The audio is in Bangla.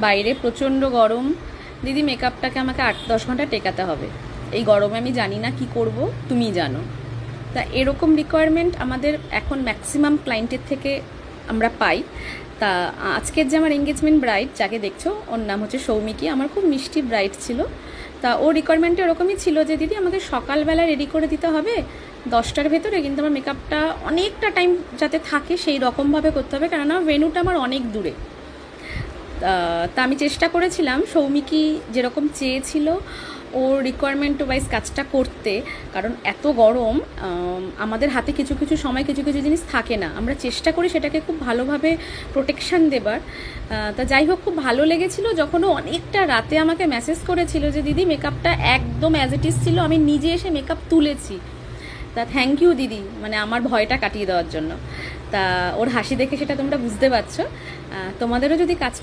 বাইরে প্রচণ্ড গরম, দিদি মেকআপটাকে আমাকে 8-10 ঘন্টা টেকাতে হবে, এই গরমে আমি জানি না কি করব, তুমি জানো। তা এরকম রিকোয়ারমেন্ট আমাদের এখন ম্যাক্সিমাম ক্লায়েন্টের থেকে আমরা পাই। তা আজকের যে আমার এঙ্গেজমেন্ট ব্রাইড যাকে দেখছো, ওর নাম হচ্ছে সৌমিকি, আমার খুব মিষ্টি ব্রাইড ছিল। তা ওর রিকোয়ারমেন্টটা এরকমই ছিল যে দিদি আমাকে সকালবেলা রেডি করে দিতে হবে 10টার ভেতরে, কিন্তু আমার মেকআপটা অনেকটা টাইম যাতে থাকে সেই রকমভাবে করতে হবে, কেননা ভেন্যুটা আমার অনেক দূরে। তা আমি চেষ্টা করেছিলাম সৌমিকি যেরকম চেয়েছিল ওর রিকোয়ারমেন্ট ওয়াইজ কাজটা করতে, কারণ এত গরম আমাদের হাতে কিছু কিছু সময় কিছু কিছু জিনিস থাকে না, আমরা চেষ্টা করি সেটাকে খুব ভালোভাবে প্রোটেকশান দেবার। তা যাই হোক, খুব ভালো লেগেছিল যখন ও অনেকটা রাতে আমাকে মেসেজ করেছিল যে দিদি মেকআপটা একদম অ্যাজ ইট ইজ ছিল, আমি নিজে এসে মেকআপ তুলেছি। তা থ্যাংক ইউ দিদি, মানে আমার ভয়টা কাটিয়ে দেওয়ার জন্য। তা ওর হাসি দেখে সেটা তোমরা বুঝতে পারছো। তোমাদেরও যদি কাজ